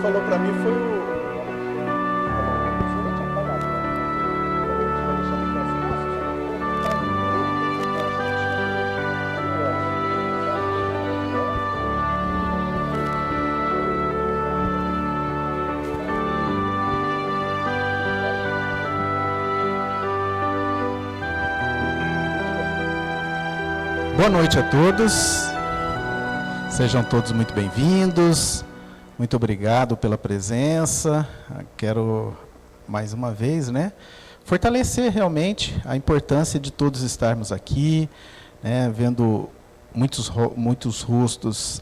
falou para mim foi o... Boa noite a todos, sejam todos muito bem-vindos, muito obrigado pela presença. Quero mais uma vez, fortalecer realmente a importância de todos estarmos aqui, vendo muitos rostos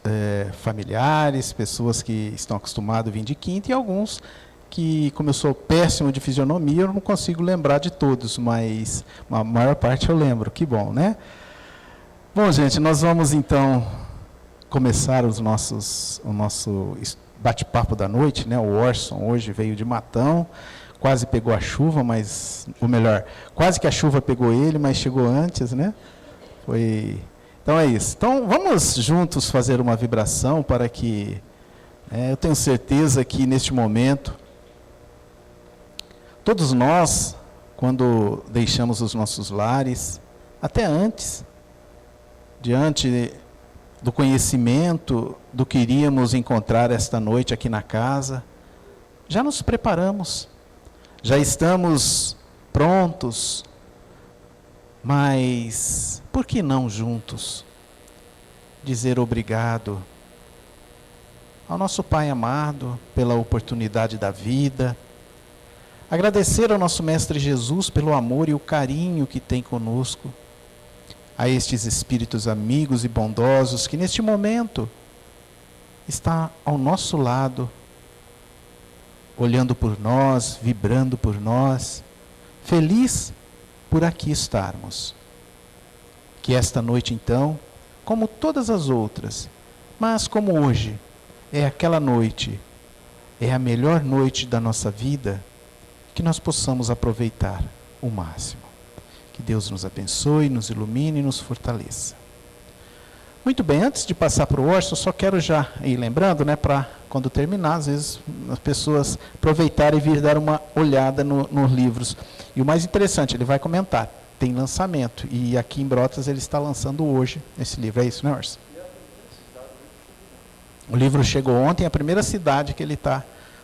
familiares, pessoas que estão acostumadas a vir de quinta e alguns que, como eu sou péssimo de fisionomia, eu não consigo lembrar de todos, mas a maior parte eu lembro, que bom, né? Bom, gente, nós vamos então começar o nosso bate-papo da noite, O Orson hoje veio de Matão, quase pegou a chuva, ou melhor, quase que a chuva pegou ele, mas chegou antes, Então é isso. Então vamos juntos fazer uma vibração para que, eu tenho certeza que neste momento, todos nós, quando deixamos os nossos lares, até antes, diante do conhecimento do que iríamos encontrar esta noite aqui na casa, já nos preparamos, já estamos prontos, mas por que não juntos dizer obrigado ao nosso Pai amado pela oportunidade da vida, agradecer ao nosso Mestre Jesus pelo amor e o carinho que tem conosco, a estes espíritos amigos e bondosos que neste momento está ao nosso lado, olhando por nós, vibrando por nós, feliz por aqui estarmos. Que esta noite então, como todas as outras, mas como hoje é aquela noite, é a melhor noite da nossa vida, que nós possamos aproveitar o máximo. Que Deus nos abençoe, nos ilumine e nos fortaleça. Muito bem, antes de passar para o Orson, só quero já ir lembrando, para quando terminar, às vezes as pessoas aproveitarem e vir dar uma olhada nos livros. E o mais interessante, ele vai comentar, tem lançamento, e aqui em Brotas ele está lançando hoje esse livro, é isso, Orson? O livro chegou ontem, a primeira cidade que ele está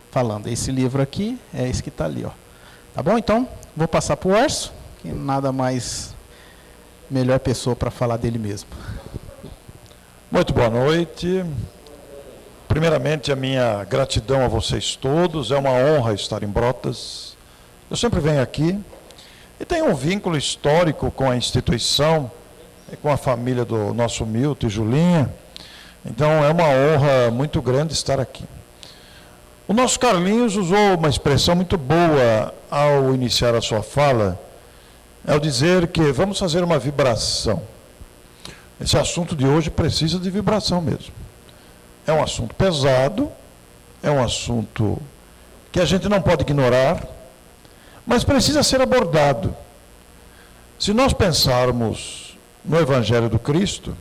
falando. Esse livro aqui é esse que está ali, Tá bom? Então, vou passar para o Orson. Que nada mais melhor pessoa para falar dele mesmo. Muito boa noite. Primeiramente, a minha gratidão a vocês todos. É uma honra estar em Brotas. Eu sempre venho aqui e tenho um vínculo histórico com a instituição, com a família do nosso Milton e Julinha. Então, é uma honra muito grande estar aqui. O nosso Carlinhos usou uma expressão muito boa ao iniciar a sua fala, ao dizer que vamos fazer uma vibração. Esse assunto de hoje precisa de vibração mesmo. É um assunto pesado, é um assunto que a gente não pode ignorar, mas precisa ser abordado. Se nós pensarmos no Evangelho do Cristo,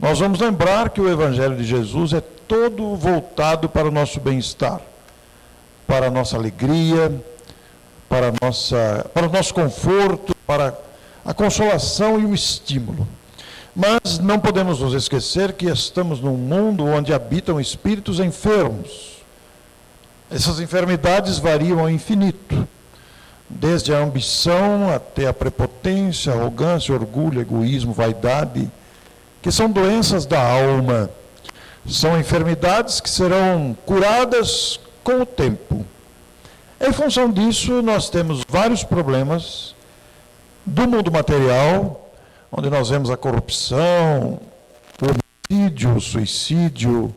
nós vamos lembrar que o Evangelho de Jesus é todo voltado para o nosso bem-estar, para a nossa alegria, para o nosso conforto, para a consolação e o estímulo. Mas não podemos nos esquecer que estamos num mundo onde habitam espíritos enfermos. Essas enfermidades variam ao infinito, desde a ambição até a prepotência, arrogância, orgulho, egoísmo, vaidade, que são doenças da alma. São enfermidades que serão curadas com o tempo. Em função disso, nós temos vários problemas do mundo material, onde nós vemos a corrupção, o homicídio, o suicídio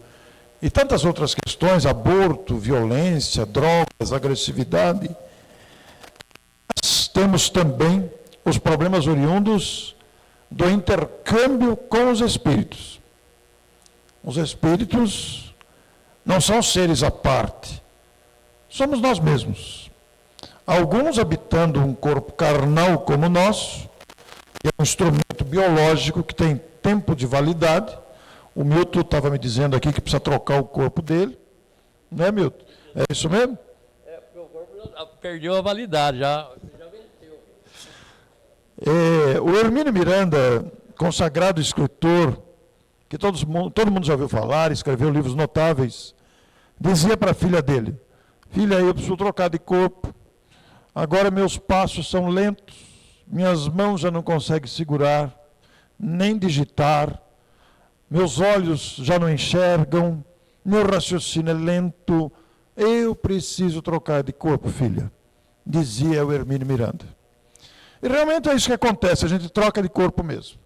e tantas outras questões, aborto, violência, drogas, agressividade. Nós temos também os problemas oriundos do intercâmbio com os espíritos. Os espíritos não são seres à parte. Somos nós mesmos. Alguns habitando um corpo carnal como o nosso, que é um instrumento biológico que tem tempo de validade. O Milton estava me dizendo aqui que precisa trocar o corpo dele, Né, Milton? É isso mesmo? Meu corpo perdeu a validade, já venceu. O Hermínio Miranda, consagrado escritor, que todo mundo já ouviu falar, escreveu livros notáveis, dizia para a filha dele: filha, eu preciso trocar de corpo, agora meus passos são lentos, minhas mãos já não conseguem segurar, nem digitar, meus olhos já não enxergam, meu raciocínio é lento, eu preciso trocar de corpo, filha, dizia o Hermínio Miranda. E realmente é isso que acontece, a gente troca de corpo mesmo,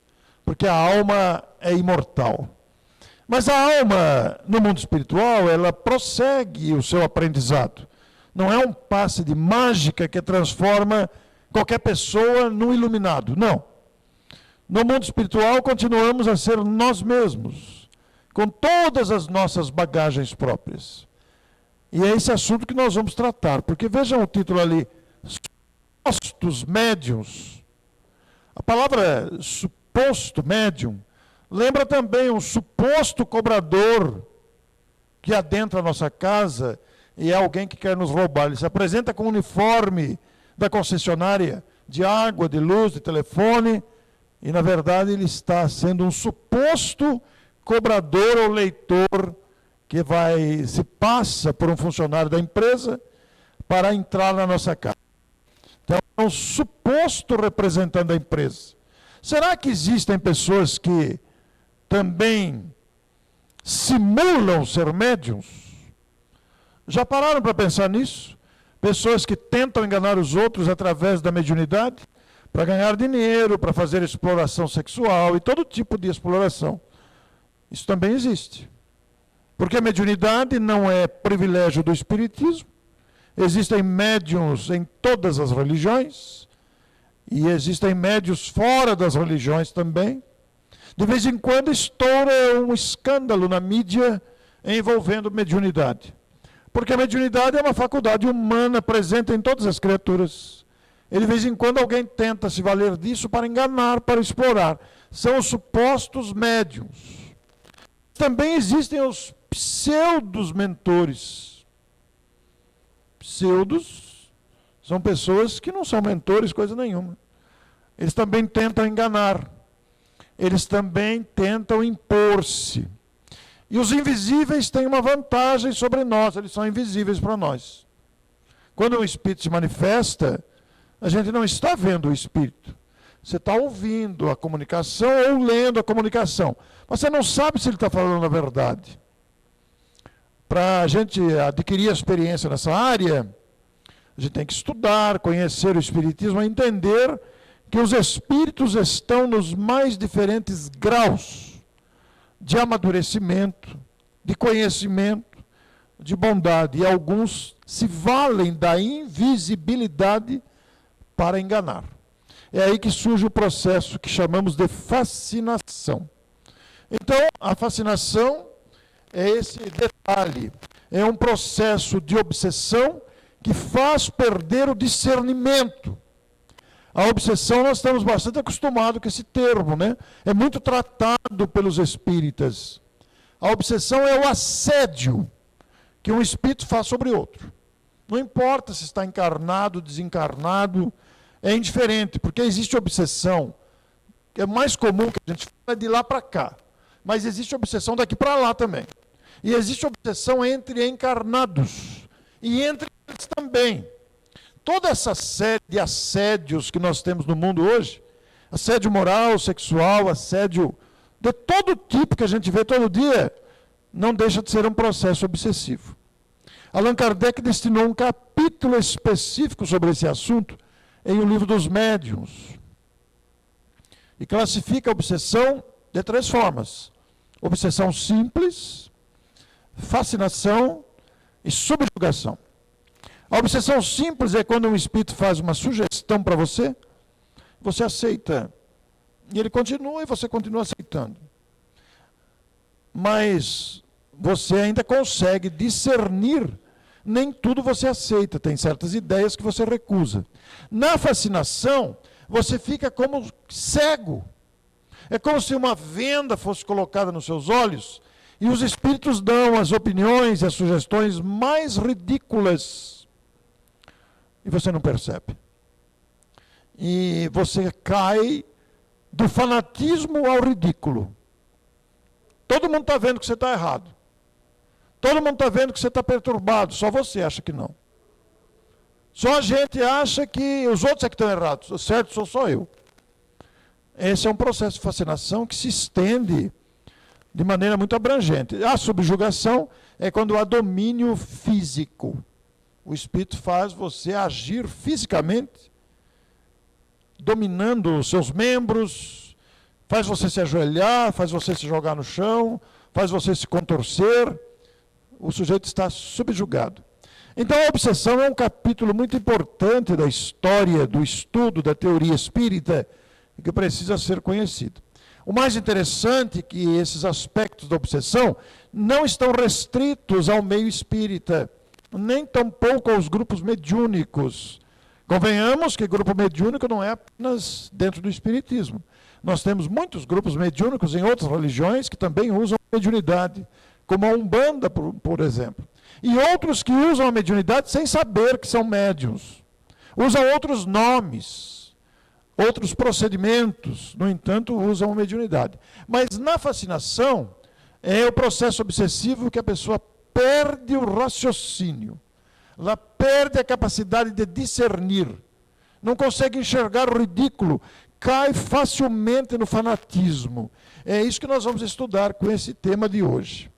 porque a alma é imortal. Mas a alma, no mundo espiritual, ela prossegue o seu aprendizado. Não é um passe de mágica que transforma qualquer pessoa num iluminado, não. No mundo espiritual, continuamos a ser nós mesmos, com todas as nossas bagagens próprias. E é esse assunto que nós vamos tratar, porque vejam o título ali, supostos médiuns. A palavra suposto médium lembra também um suposto cobrador que adentra a nossa casa e é alguém que quer nos roubar. Ele se apresenta com o uniforme da concessionária de água, de luz, de telefone, e na verdade ele está sendo um suposto cobrador ou leitor que se passa por um funcionário da empresa para entrar na nossa casa. Então, é um suposto representante da empresa. Será que existem pessoas que também simulam ser médiuns? Já pararam para pensar nisso? Pessoas que tentam enganar os outros através da mediunidade para ganhar dinheiro, para fazer exploração sexual e todo tipo de exploração. Isso também existe. Porque a mediunidade não é privilégio do espiritismo. Existem médiuns em todas as religiões e existem médiuns fora das religiões também. De vez em quando estoura um escândalo na mídia envolvendo mediunidade. Porque a mediunidade é uma faculdade humana presente em todas as criaturas. E de vez em quando alguém tenta se valer disso para enganar, para explorar. São os supostos médiuns. Também existem os pseudos mentores. Pseudos são pessoas que não são mentores, coisa nenhuma. Eles também tentam enganar. Eles também tentam impor-se. E os invisíveis têm uma vantagem sobre nós, eles são invisíveis para nós. Quando um espírito se manifesta, a gente não está vendo o espírito. Você está ouvindo a comunicação ou lendo a comunicação. Mas você não sabe se ele está falando a verdade. Para a gente adquirir experiência nessa área, a gente tem que estudar, conhecer o espiritismo, entender que os espíritos estão nos mais diferentes graus de amadurecimento, de conhecimento, de bondade. E alguns se valem da invisibilidade para enganar. É aí que surge o processo que chamamos de fascinação. Então, a fascinação é esse detalhe, é um processo de obsessão que faz perder o discernimento. A obsessão, nós estamos bastante acostumados com esse termo, né? É muito tratado pelos espíritas. A obsessão é o assédio que um espírito faz sobre outro. Não importa se está encarnado, desencarnado, é indiferente, porque existe obsessão, que é mais comum que a gente fala de lá para cá, mas existe obsessão daqui para lá também. E existe obsessão entre encarnados, e entre eles também. Toda essa série de assédios que nós temos no mundo hoje, assédio moral, sexual, assédio de todo tipo que a gente vê todo dia, não deixa de ser um processo obsessivo. Allan Kardec destinou um capítulo específico sobre esse assunto em O Livro dos Médiuns. E classifica a obsessão de 3 formas: obsessão simples, fascinação e subjugação. A obsessão simples é quando um espírito faz uma sugestão para você, você aceita. E ele continua e você continua aceitando. Mas você ainda consegue discernir, nem tudo você aceita, tem certas ideias que você recusa. Na fascinação, você fica como cego. É como se uma venda fosse colocada nos seus olhos E os espíritos dão as opiniões e as sugestões mais ridículas. E você não percebe. E você cai do fanatismo ao ridículo. Todo mundo está vendo que você está errado. Todo mundo está vendo que você está perturbado. Só você acha que não. Só a gente acha que os outros é que estão errados. O certo sou só eu. Esse é um processo de fascinação que se estende de maneira muito abrangente. A subjugação é quando há domínio físico. O espírito faz você agir fisicamente, dominando os seus membros, faz você se ajoelhar, faz você se jogar no chão, faz você se contorcer. O sujeito está subjugado. Então a obsessão é um capítulo muito importante da história, do estudo da teoria espírita, que precisa ser conhecido. O mais interessante é que esses aspectos da obsessão não estão restritos ao meio espírita, nem tampouco aos grupos mediúnicos. Convenhamos que grupo mediúnico não é apenas dentro do espiritismo. Nós temos muitos grupos mediúnicos em outras religiões que também usam mediunidade, como a Umbanda, por exemplo. E outros que usam a mediunidade sem saber que são médiuns. Usam outros nomes, outros procedimentos, no entanto, usam a mediunidade. Mas na fascinação, é o processo obsessivo que a pessoa perde o raciocínio. Ela perde a capacidade de discernir. Não consegue enxergar o ridículo. Cai facilmente no fanatismo. É isso que nós vamos estudar com esse tema de hoje.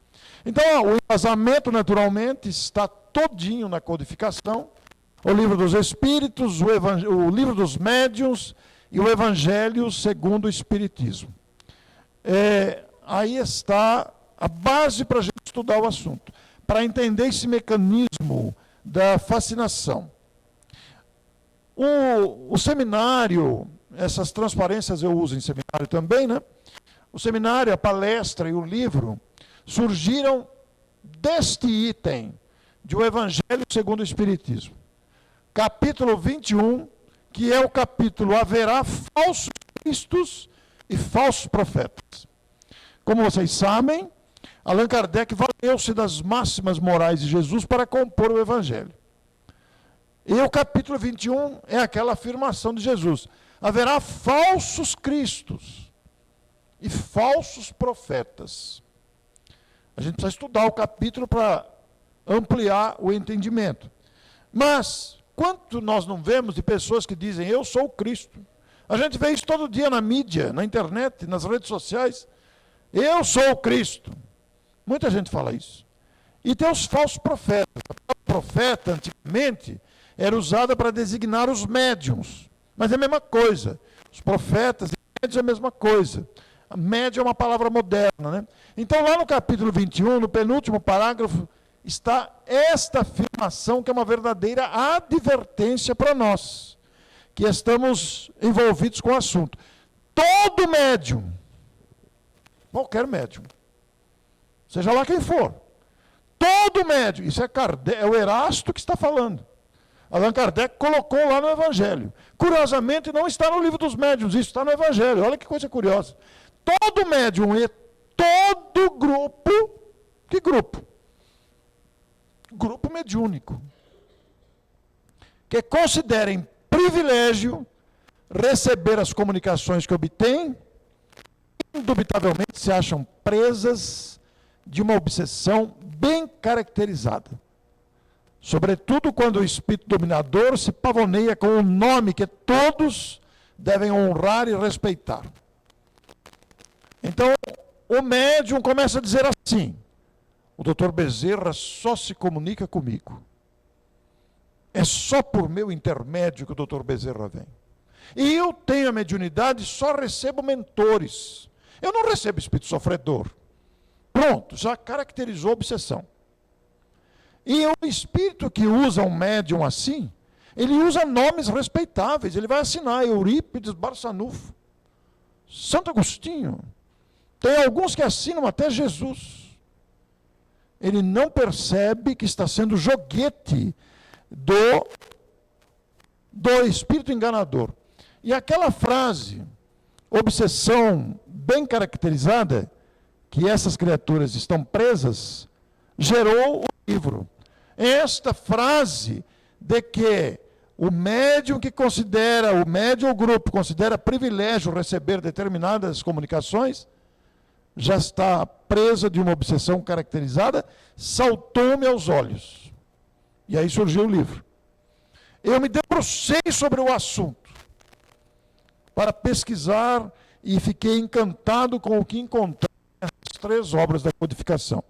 Então, o embasamento, naturalmente, está todinho na codificação. O livro dos Espíritos, o livro dos Médiuns e o Evangelho segundo o Espiritismo. Aí está a base para a gente estudar o assunto, para entender esse mecanismo da fascinação. O seminário, essas transparências eu uso em seminário também, né? O seminário, a palestra e o livro surgiram deste item de O Evangelho segundo o Espiritismo. Capítulo 21, que é o capítulo Haverá falsos cristos e falsos profetas. Como vocês sabem, Allan Kardec valeu-se das máximas morais de Jesus para compor o Evangelho. E o capítulo 21 é aquela afirmação de Jesus. Haverá falsos cristos e falsos profetas. A gente precisa estudar o capítulo para ampliar o entendimento. Mas, quanto nós não vemos de pessoas que dizem, eu sou o Cristo? A gente vê isso todo dia na mídia, na internet, nas redes sociais. Eu sou o Cristo. Muita gente fala isso. E tem os falsos profetas. A palavra profeta, antigamente, era usada para designar os médiuns. Mas é a mesma coisa. Os profetas e médiuns é a mesma coisa. A médium é uma palavra moderna, né? Então, lá no capítulo 21, no penúltimo parágrafo, está esta afirmação que é uma verdadeira advertência para nós, que estamos envolvidos com o assunto. Todo médium, qualquer médium, seja lá quem for, todo médium, isso é Kardec, é o Erasto que está falando. Allan Kardec colocou lá no Evangelho. Curiosamente, não está no livro dos médiuns, isso está no Evangelho. Olha que coisa curiosa. Todo médium e todo grupo, que grupo? Grupo mediúnico, que considerem privilégio receber as comunicações que obtêm, indubitavelmente se acham presas de uma obsessão bem caracterizada. Sobretudo quando o espírito dominador se pavoneia com um nome que todos devem honrar e respeitar. Então, o médium começa a dizer assim, o doutor Bezerra só se comunica comigo. É só por meu intermédio que o doutor Bezerra vem. E eu tenho a mediunidade, só recebo mentores. Eu não recebo espírito sofredor. Pronto, já caracterizou a obsessão. E o espírito que usa um médium assim, ele usa nomes respeitáveis. Ele vai assinar Eurípides Barçanufo, Santo Agostinho. Tem alguns que assinam até Jesus. Ele não percebe que está sendo joguete do espírito enganador. E aquela frase, obsessão bem caracterizada, que essas criaturas estão presas, gerou o livro. Esta frase de que o médium ou grupo considera privilégio receber determinadas comunicações, já está presa de uma obsessão caracterizada, saltou-me aos olhos. E aí surgiu o livro. Eu me debrucei sobre o assunto para pesquisar e fiquei encantado com o que encontrei nas 3 obras da codificação.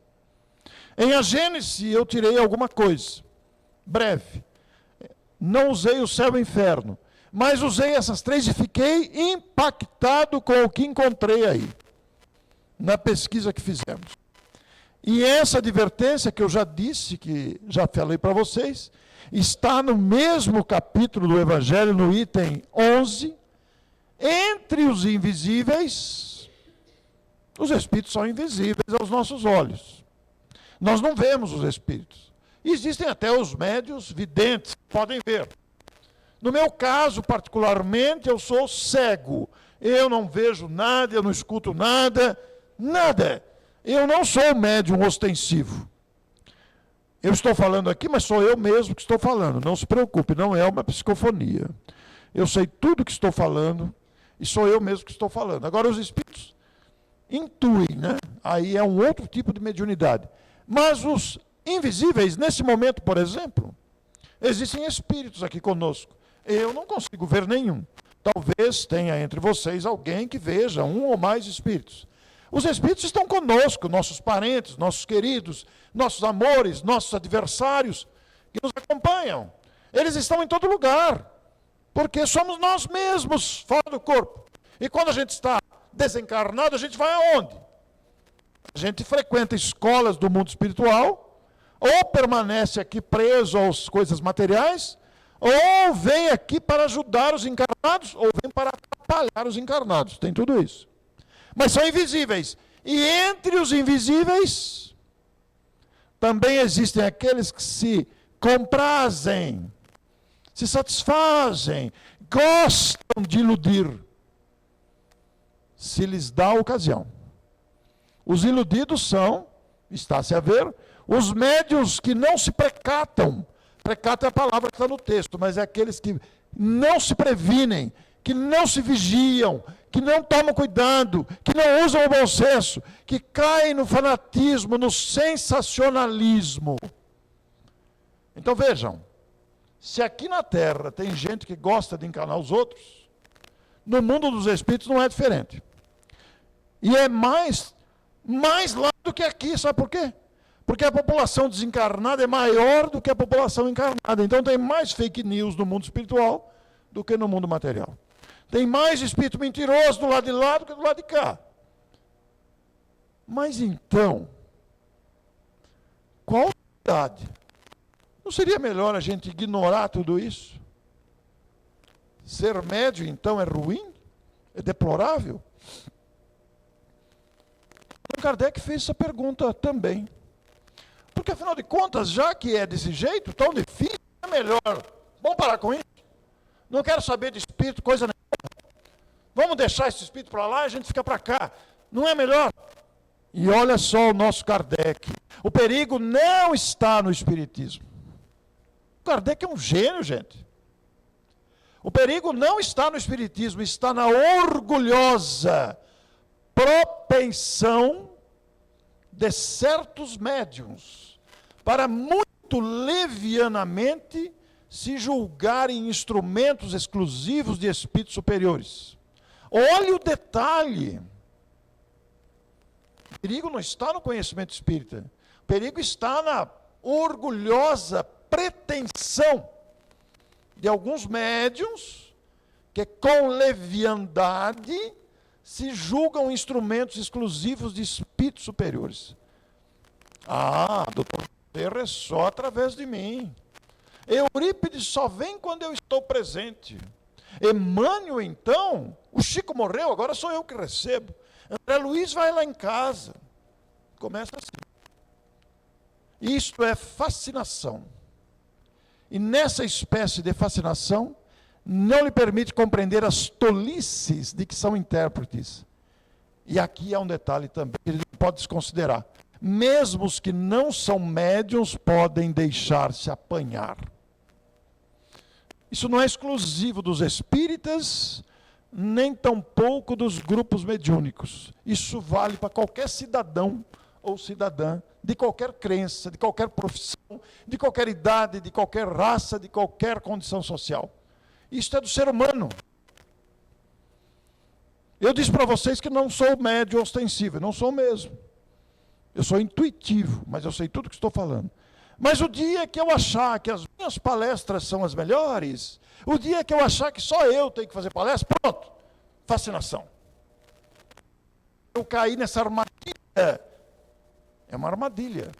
Em A Gênese eu tirei alguma coisa, breve. Não usei o céu e o inferno, mas usei essas 3 e fiquei impactado com o que encontrei aí, na pesquisa que fizemos. E essa advertência que eu já disse, que já falei para vocês, está no mesmo capítulo do Evangelho, no item 11, entre os invisíveis, os espíritos são invisíveis aos nossos olhos. Nós não vemos os espíritos. Existem até os médiuns videntes que podem ver. No meu caso, particularmente, eu sou cego. Eu não vejo nada, eu não escuto nada, nada. Eu não sou médium ostensivo. Eu estou falando aqui, mas sou eu mesmo que estou falando. Não se preocupe, não é uma psicofonia. Eu sei tudo que estou falando e sou eu mesmo que estou falando. Agora, os espíritos intuem, né? Aí é um outro tipo de mediunidade. Mas os invisíveis, nesse momento, por exemplo, existem espíritos aqui conosco. Eu não consigo ver nenhum. Talvez tenha entre vocês alguém que veja um ou mais espíritos. Os espíritos estão conosco, nossos parentes, nossos queridos, nossos amores, nossos adversários, que nos acompanham. Eles estão em todo lugar, porque somos nós mesmos fora do corpo. E quando a gente está desencarnado, a gente vai aonde? A gente frequenta escolas do mundo espiritual, ou permanece aqui preso às coisas materiais, ou vem aqui para ajudar os encarnados, ou vem para atrapalhar os encarnados. Tem tudo isso. Mas são invisíveis. E entre os invisíveis, também existem aqueles que se comprazem, se satisfazem, gostam de iludir, se lhes dá a ocasião. Os iludidos são, está-se a ver, os médiuns que não se precatam. Precato é a palavra que está no texto, mas é aqueles que não se previnem, que não se vigiam, que não tomam cuidado, que não usam o bom senso, que caem no fanatismo, no sensacionalismo. Então vejam, se aqui na Terra tem gente que gosta de enganar os outros, no mundo dos espíritos não é diferente. E é mais lá do que aqui, sabe por quê? Porque a população desencarnada é maior do que a população encarnada. Então tem mais fake news no mundo espiritual do que no mundo material. Tem mais espírito mentiroso do lado de lá do que do lado de cá. Mas então, qual a verdade? Não seria melhor a gente ignorar tudo isso? Ser médio, então, é ruim? É deplorável? Allan Kardec fez essa pergunta também. Porque, afinal de contas, já que é desse jeito, tão difícil, é melhor. Vamos parar com isso? Não quero saber de espírito, coisa nenhuma. Vamos deixar esse espírito para lá e a gente fica para cá. Não é melhor? E olha só o nosso Kardec. O perigo não está no espiritismo. O Kardec é um gênio, gente. O perigo não está no espiritismo, está na orgulhosa propensão de certos médiuns para muito levianamente se julgarem instrumentos exclusivos de espíritos superiores. Olha o detalhe. O perigo não está no conhecimento espírita. O perigo está na orgulhosa pretensão de alguns médiuns que com leviandade se julgam instrumentos exclusivos de espíritos superiores. Ah, doutor Bezerra é só através de mim. Eurípides só vem quando eu estou presente. Emmanuel, então, o Chico morreu, agora sou eu que recebo. André Luiz vai lá em casa. Começa assim. Isto é fascinação. E nessa espécie de fascinação, não lhe permite compreender as tolices de que são intérpretes. E aqui há um detalhe também que a gente não pode desconsiderar. Mesmo os que não são médiuns podem deixar-se apanhar. Isso não é exclusivo dos espíritas, nem tampouco dos grupos mediúnicos. Isso vale para qualquer cidadão ou cidadã, de qualquer crença, de qualquer profissão, de qualquer idade, de qualquer raça, de qualquer condição social. Isso é do ser humano. Eu disse para vocês que não sou médium ostensivo, não sou mesmo. Eu sou intuitivo, mas eu sei tudo o que estou falando. Mas o dia que eu achar que as minhas palestras são as melhores, o dia que eu achar que só eu tenho que fazer palestra, pronto, fascinação. Eu caí nessa armadilha. É uma armadilha.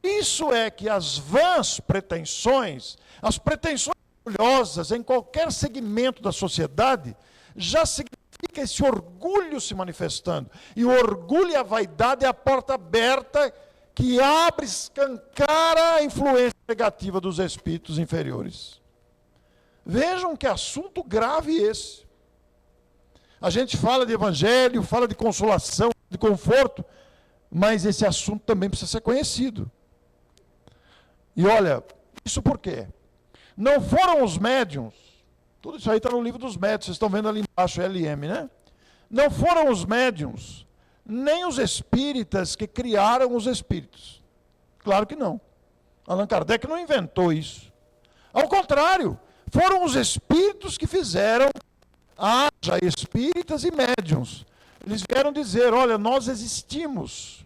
Isso é que as vãs pretensões, as pretensões orgulhosas em qualquer segmento da sociedade, já significa esse orgulho se manifestando. E o orgulho e a vaidade é a porta aberta que abre, escancara a influência negativa dos espíritos inferiores. Vejam que assunto grave esse. A gente fala de evangelho, fala de consolação, de conforto, mas esse assunto também precisa ser conhecido. E olha, isso por quê? Não foram os médiuns, tudo isso aí está no livro dos médiuns, vocês estão vendo ali embaixo, LM, né? Não foram os médiuns, nem os espíritas que criaram os espíritos. Claro que não. Allan Kardec não inventou isso. Ao contrário, foram os espíritos que fizeram, haja espíritas e médiuns. Eles vieram dizer, olha, nós existimos,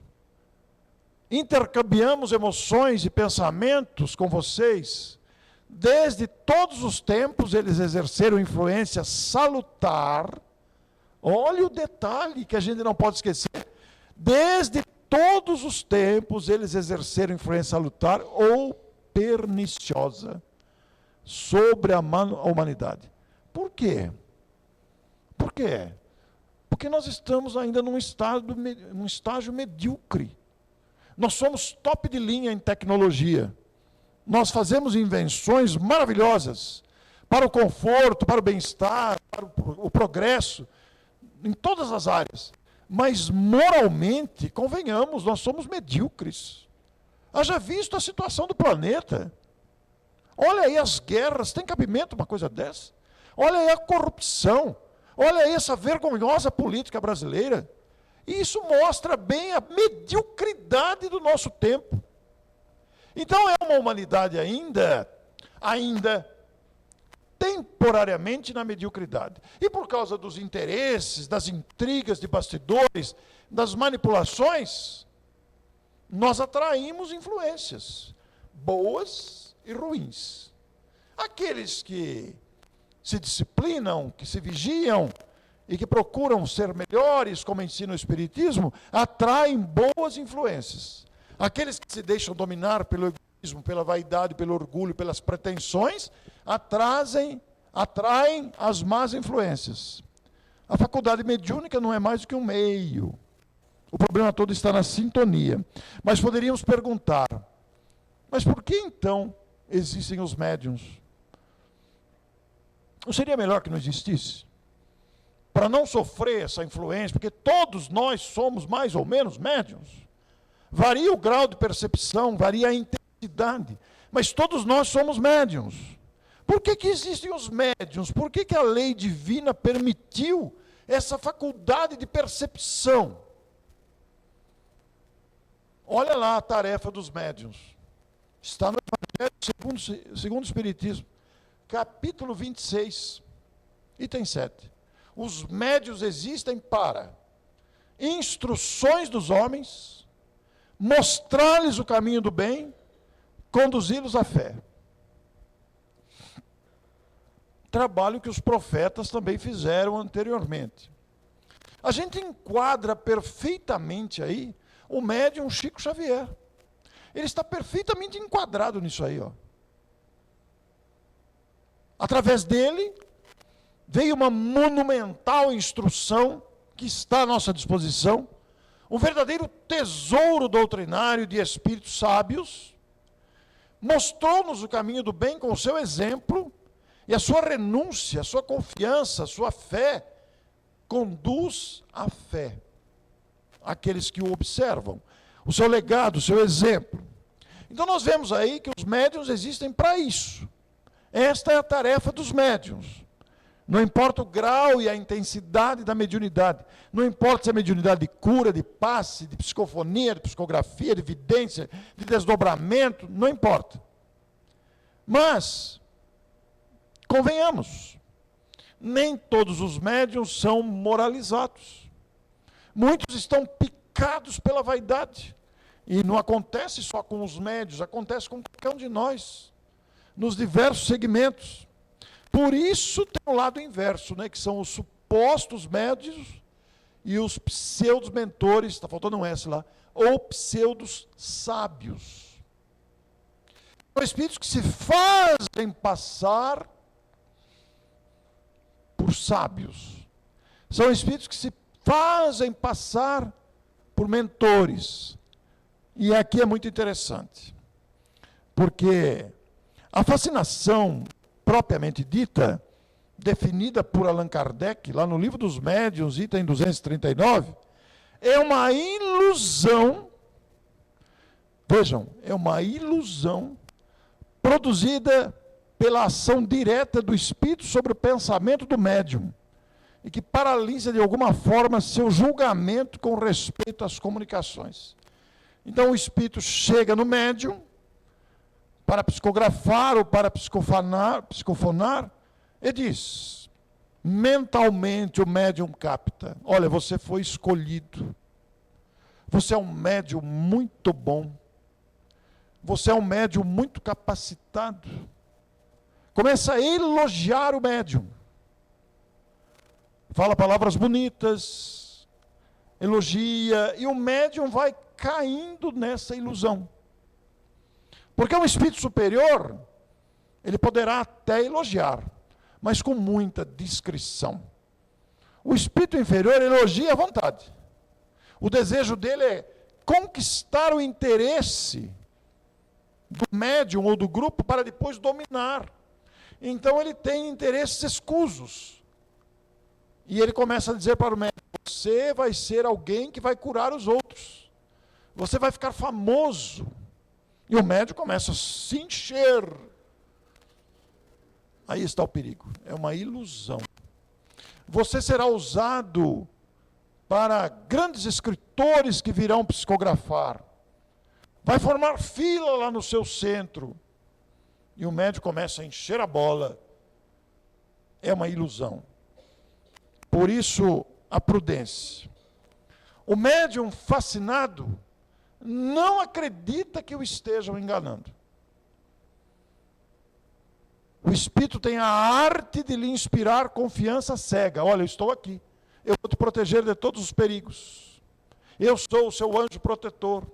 intercambiamos emoções e pensamentos com vocês. Desde todos os tempos eles exerceram influência salutar. Olha o detalhe que a gente não pode esquecer. Desde todos os tempos eles exerceram influência salutar ou perniciosa sobre a humanidade. Por quê? Por quê? Porque nós estamos ainda num estágio medíocre. Nós somos top de linha em tecnologia. Nós fazemos invenções maravilhosas para o conforto, para o bem-estar, para o progresso, em todas as áreas. Mas moralmente, convenhamos, nós somos medíocres. Haja visto a situação do planeta. Olha aí as guerras, tem cabimento uma coisa dessa? Olha aí a corrupção. Olha aí essa vergonhosa política brasileira. E isso mostra bem a mediocridade do nosso tempo. Então é uma humanidade ainda temporariamente na mediocridade. E por causa dos interesses, das intrigas de bastidores, das manipulações, nós atraímos influências, boas e ruins. Aqueles que se disciplinam, que se vigiam e que procuram ser melhores, como ensina o Espiritismo, atraem boas influências. Aqueles que se deixam dominar pelo egoísmo, pela vaidade, pelo orgulho, pelas pretensões, atraem as más influências. A faculdade mediúnica não é mais do que um meio. O problema todo está na sintonia. Mas poderíamos perguntar, mas por que então existem os médiuns? Não seria melhor que não existisse? Para não sofrer essa influência, porque todos nós somos mais ou menos médiuns. Varia o grau de percepção, varia a intensidade, mas todos nós somos médiuns. Por que existem os médiuns? Por que a lei divina permitiu essa faculdade de percepção? Olha lá a tarefa dos médiuns. Está no Evangelho segundo o Espiritismo, capítulo 26, item 7. Os médiuns existem para instruções dos homens, mostrar-lhes o caminho do bem, conduzi-los à fé. Trabalho que os profetas também fizeram anteriormente. A gente enquadra perfeitamente aí o médium Chico Xavier. Ele está perfeitamente enquadrado nisso aí, ó. Através dele, veio uma monumental instrução que está à nossa disposição, um verdadeiro tesouro doutrinário de espíritos sábios, mostrou-nos o caminho do bem com o seu exemplo, e a sua renúncia, a sua confiança, a sua fé, conduz à fé. aqueles que o observam, o seu legado, o seu exemplo. Então nós vemos aí que os médiuns existem para isso. Esta é a tarefa dos médiuns. Não importa o grau e a intensidade da mediunidade. Não importa se é mediunidade de cura, de passe, de psicofonia, de psicografia, de vidência, de desdobramento, não importa. Mas, convenhamos, nem todos os médiuns são moralizados. Muitos estão picados pela vaidade. E não acontece só com os médiuns, acontece com qualquer um de nós, nos diversos segmentos. Por isso tem o lado inverso, né, que são os supostos médiuns e os pseudos mentores, está faltando um S lá, ou pseudos sábios. São espíritos que se fazem passar por sábios. São espíritos que se fazem passar por mentores. E aqui é muito interessante, porque a fascinação propriamente dita, definida por Allan Kardec, lá no Livro dos Médiuns, item 239, é uma ilusão, vejam, é uma ilusão produzida pela ação direta do espírito sobre o pensamento do médium, e que paralisa de alguma forma seu julgamento com respeito às comunicações. Então o espírito chega no médium, para psicografar ou para psicofonar, e diz, mentalmente o médium capta, olha, você foi escolhido, você é um médium muito bom, você é um médium muito capacitado. Começa a elogiar o médium, fala palavras bonitas, elogia, e o médium vai caindo nessa ilusão. Porque um espírito superior, ele poderá até elogiar, mas com muita discrição. O espírito inferior elogia à vontade. O desejo dele é conquistar o interesse do médium ou do grupo para depois dominar. Então ele tem interesses escusos. E ele começa a dizer para o médium, você vai ser alguém que vai curar os outros. Você vai ficar famoso. E o médium começa a se encher. Aí está o perigo. É uma ilusão. Você será usado para grandes escritores que virão psicografar. Vai formar fila lá no seu centro. E o médium começa a encher a bola. É uma ilusão. Por isso, a prudência. O médium fascinado não acredita que o estejam enganando. O Espírito tem a arte de lhe inspirar confiança cega. Olha, eu estou aqui. Eu vou te proteger de todos os perigos. Eu sou o seu anjo protetor.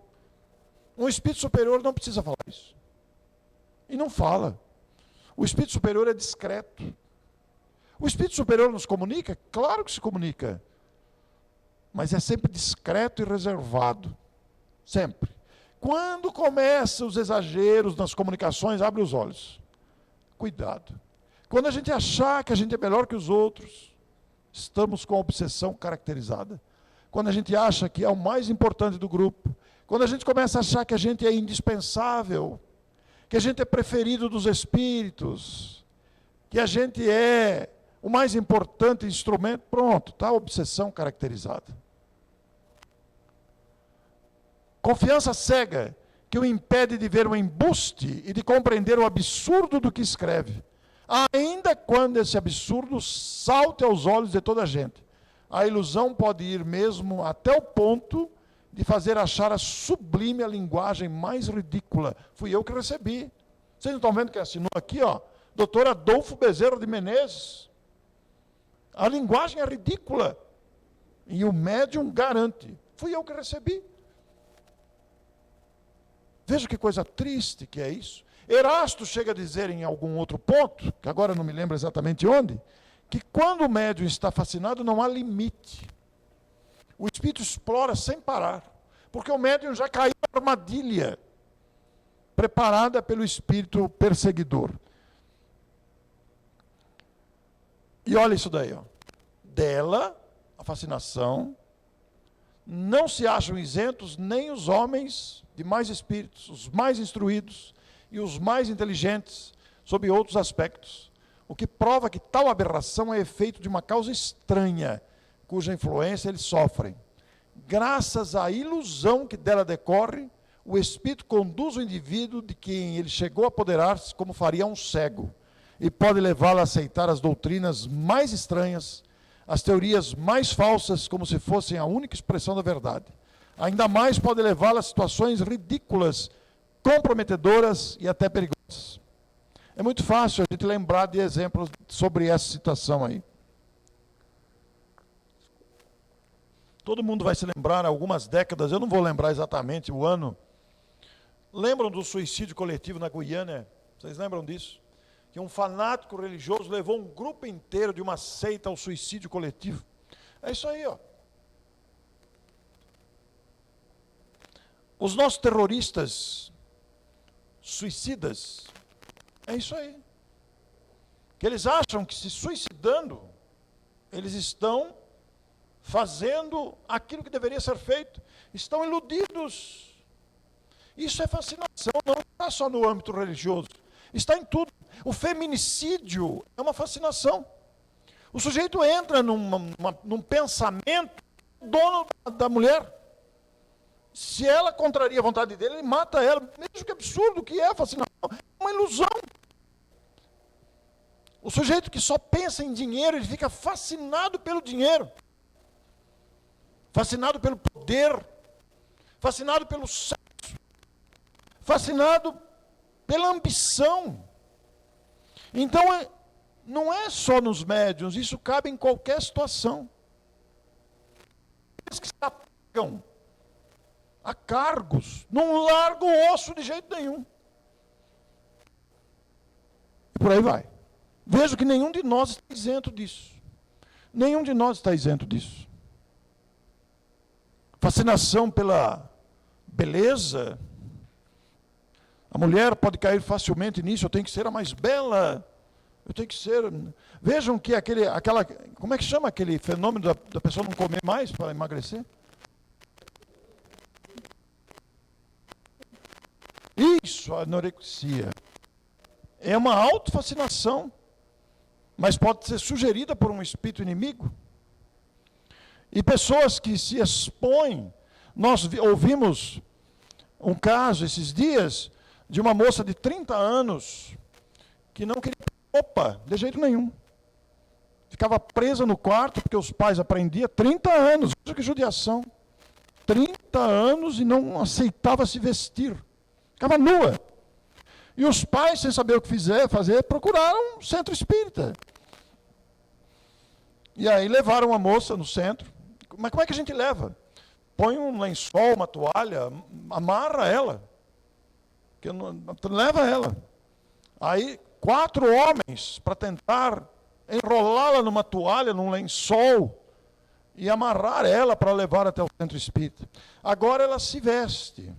Um Espírito superior não precisa falar isso. E não fala. O Espírito superior é discreto. O Espírito superior nos comunica? Claro que se comunica. Mas é sempre discreto e reservado. Sempre. Quando começam os exageros nas comunicações, abre os olhos. Cuidado. Quando a gente achar que a gente é melhor que os outros, estamos com a obsessão caracterizada. Quando a gente acha que é o mais importante do grupo, quando a gente começa a achar que a gente é indispensável, que a gente é preferido dos espíritos, que a gente é o mais importante instrumento, pronto, está a obsessão caracterizada. Confiança cega que o impede de ver o embuste e de compreender o absurdo do que escreve, ainda quando esse absurdo salte aos olhos de toda a gente. A ilusão pode ir mesmo até o ponto de fazer achar a sublime a linguagem mais ridícula. Fui eu que recebi. Vocês não estão vendo quem assinou aqui, ó? Dr. Adolfo Bezerra de Menezes. A linguagem é ridícula. E o médium garante. Fui eu que recebi. Veja que coisa triste que é isso. Erasto chega a dizer em algum outro ponto, que agora não me lembro exatamente onde, que quando o médium está fascinado não há limite. O espírito explora sem parar, porque o médium já caiu na armadilha preparada pelo espírito perseguidor. E olha isso daí, ó. Dela, a fascinação, não se acham isentos nem os homens de mais espíritos, os mais instruídos e os mais inteligentes, sob outros aspectos. O que prova que tal aberração é efeito de uma causa estranha, cuja influência eles sofrem. Graças à ilusão que dela decorre, o espírito conduz o indivíduo de quem ele chegou a apoderar-se como faria um cego, e pode levá-lo a aceitar as doutrinas mais estranhas, as teorias mais falsas, como se fossem a única expressão da verdade. Ainda mais pode levá-lo a situações ridículas, comprometedoras e até perigosas. É muito fácil a gente lembrar de exemplos sobre essa situação aí. Todo mundo vai se lembrar, algumas décadas, eu não vou lembrar exatamente o ano. Lembram do suicídio coletivo na Guiana? Vocês lembram disso? Que um fanático religioso levou um grupo inteiro de uma seita ao suicídio coletivo. É isso aí, ó. Os nossos terroristas, suicidas, é isso aí. Que eles acham que se suicidando, eles estão fazendo aquilo que deveria ser feito. Estão iludidos. Isso é fascinação, não está só no âmbito religioso. Está em tudo. O feminicídio é uma fascinação. O sujeito entra num pensamento dono da mulher. Se ela contraria a vontade dele, ele mata ela. Mesmo que absurdo que é a fascinação. É uma ilusão. O sujeito que só pensa em dinheiro, ele fica fascinado pelo dinheiro. Fascinado pelo poder. Fascinado pelo sexo. Fascinado pela ambição. Então, não é só nos médiuns, isso cabe em qualquer situação. Eles que se apegam a cargos, não largam o osso de jeito nenhum. E por aí vai. Vejo que nenhum de nós está isento disso. Nenhum de nós está isento disso. Fascinação pela beleza. A mulher pode cair facilmente nisso, eu tenho que ser a mais bela, eu tenho que ser... Vejam que como é que chama aquele fenômeno da pessoa não comer mais para emagrecer? Isso, a anorexia. É uma autofascinação, mas pode ser sugerida por um espírito inimigo. E pessoas que se expõem, nós ouvimos um caso esses dias, de uma moça de 30 anos, que não queria roupa, de jeito nenhum. Ficava presa no quarto, porque os pais aprendiam, 30 anos, veja que judiação. 30 anos e não aceitava se vestir. Ficava nua. E os pais, sem saber o que fazer, procuraram um centro espírita. E aí levaram a moça no centro. Mas como é que a gente leva? Põe um lençol, uma toalha, amarra ela. Leva ela. Aí, 4 homens para tentar enrolá-la numa toalha, num lençol, e amarrar ela para levar até o centro espírita. Agora ela se veste.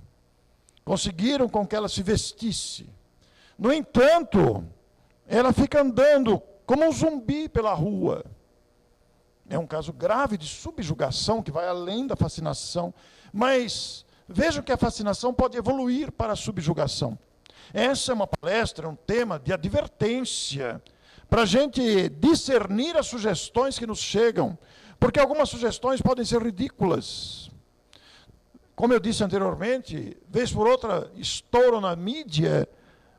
Conseguiram com que ela se vestisse. No entanto, ela fica andando como um zumbi pela rua. É um caso grave de subjugação que vai além da fascinação. Mas vejam que a fascinação pode evoluir para a subjugação. Essa é uma palestra, um tema de advertência, para a gente discernir as sugestões que nos chegam, porque algumas sugestões podem ser ridículas. Como eu disse anteriormente, vez por outra estouram na mídia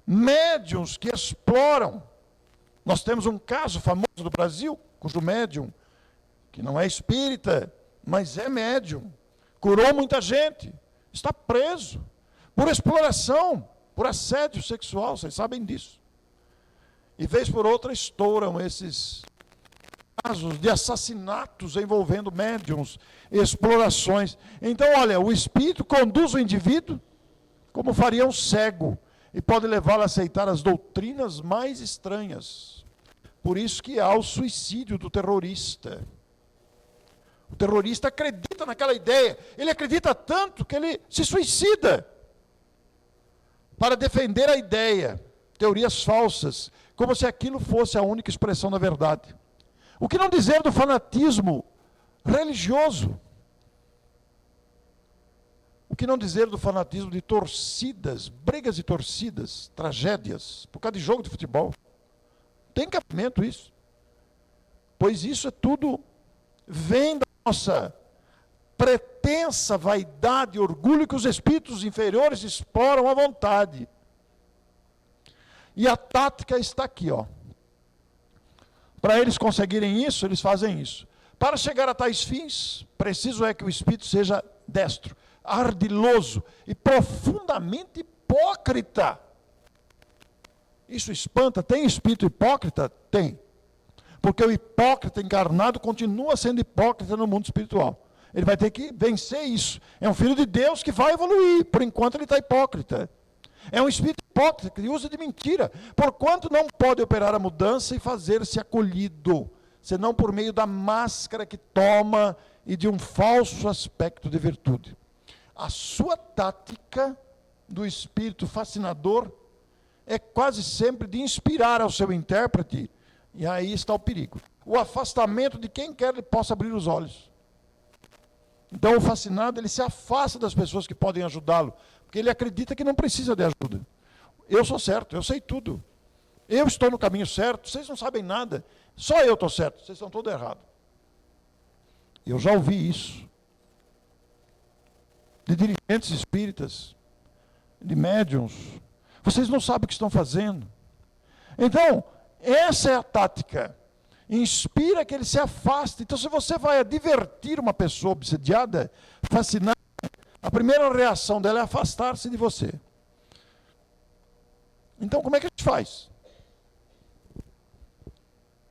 médiuns que exploram. Nós temos um caso famoso do Brasil, cujo médium, que não é espírita, mas é médium, curou muita gente, está preso por exploração, por assédio sexual, vocês sabem disso. E vez por outra estouram esses casos de assassinatos envolvendo médiums, explorações. Então, olha, o espírito conduz o indivíduo como faria um cego e pode levá-lo a aceitar as doutrinas mais estranhas. Por isso que há o suicídio do terrorista. O terrorista acredita naquela ideia, ele acredita tanto que ele se suicida para defender a ideia, teorias falsas, como se aquilo fosse a única expressão da verdade. O que não dizer do fanatismo religioso? que não dizer do fanatismo de torcidas, brigas e torcidas, tragédias, por causa de jogo de futebol? Tem cabimento isso? Pois isso é tudo, vem da nossa pretensa vaidade e orgulho que os espíritos inferiores exploram à vontade. E a tática está aqui, ó. Para eles conseguirem isso, eles fazem isso. Para chegar a tais fins, preciso é que o espírito seja destro, ardiloso e profundamente hipócrita. Isso espanta. Tem espírito hipócrita? Tem. Porque o hipócrita encarnado continua sendo hipócrita no mundo espiritual. Ele vai ter que vencer isso. É um filho de Deus que vai evoluir. Por enquanto ele está hipócrita. É um espírito hipócrita que usa de mentira. Porquanto não pode operar a mudança e fazer-se acolhido, senão por meio da máscara que toma e de um falso aspecto de virtude. A sua tática do espírito fascinador é quase sempre de inspirar ao seu intérprete, e aí está o perigo. O afastamento de quem quer ele possa abrir os olhos. Então o fascinado, ele se afasta das pessoas que podem ajudá-lo, porque ele acredita que não precisa de ajuda. Eu sou certo, eu sei tudo. Eu estou no caminho certo, vocês não sabem nada. Só eu estou certo, vocês estão todos errados. Eu já ouvi isso. De dirigentes espíritas, de médiuns. Vocês não sabem o que estão fazendo. Então, essa é a tática. Inspira que ele se afaste. Então, se você vai advertir uma pessoa obsediada, fascinada, a primeira reação dela é afastar-se de você. Então, como é que a gente faz?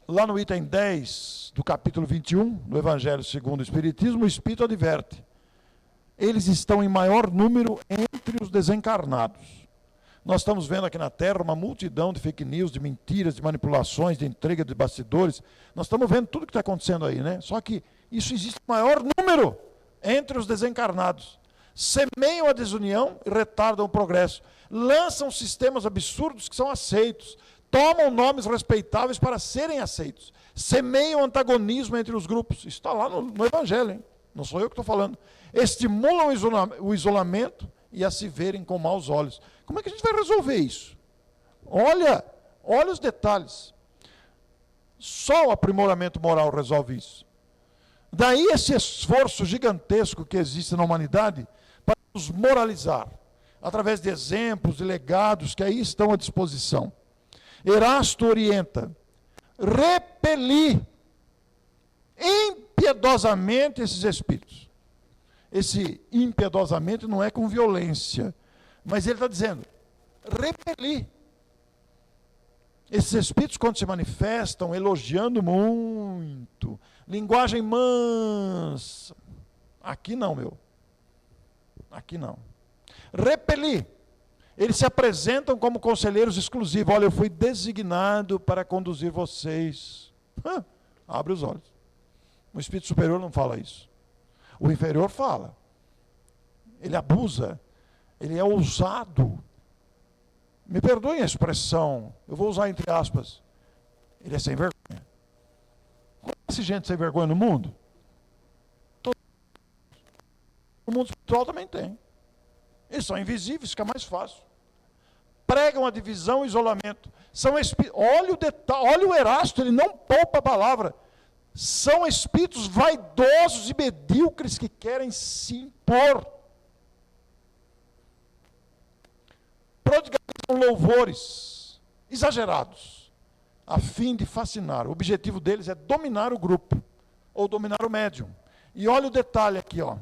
Lá no item 10 do capítulo 21, do Evangelho segundo o Espiritismo, o Espírito adverte. Eles estão em maior número entre os desencarnados. Nós estamos vendo aqui na Terra uma multidão de fake news, de mentiras, de manipulações, de entrega de bastidores. Nós estamos vendo tudo que está acontecendo aí, né? Só que isso existe em maior número entre os desencarnados. Semeiam a desunião e retardam o progresso. Lançam sistemas absurdos que são aceitos. Tomam nomes respeitáveis para serem aceitos. Semeiam antagonismo entre os grupos. Isso está lá no Evangelho, hein? Não sou eu que estou falando. Estimulam o isolamento e a se verem com maus olhos. Como é que a gente vai resolver isso? Olha os detalhes. Só o aprimoramento moral resolve isso. Daí esse esforço gigantesco que existe na humanidade para nos moralizar, através de exemplos e legados que aí estão à disposição. Erasto orienta, repelir impiedosamente esses espíritos. Esse impiedosamente não é com violência, mas ele está dizendo, repelir. Esses espíritos, quando se manifestam, elogiando muito, linguagem mansa, aqui não, meu. Aqui não. Repelir. Eles se apresentam como conselheiros exclusivos. Olha, eu fui designado para conduzir vocês. Abre os olhos. O espírito superior não fala isso. O inferior fala. Ele abusa. Ele é ousado. Me perdoem a expressão, eu vou usar entre aspas. Ele é sem vergonha. Conhece gente sem vergonha no mundo? O mundo espiritual também tem. Eles são invisíveis, fica mais fácil. Pregam a divisão e isolamento. Olha o detalhe, olha o Erasto, ele não poupa a palavra. São espíritos vaidosos e medíocres que querem se impor. Prodigalizam louvores exagerados, a fim de fascinar. O objetivo deles é dominar o grupo, ou dominar o médium. E olha o detalhe aqui, ó.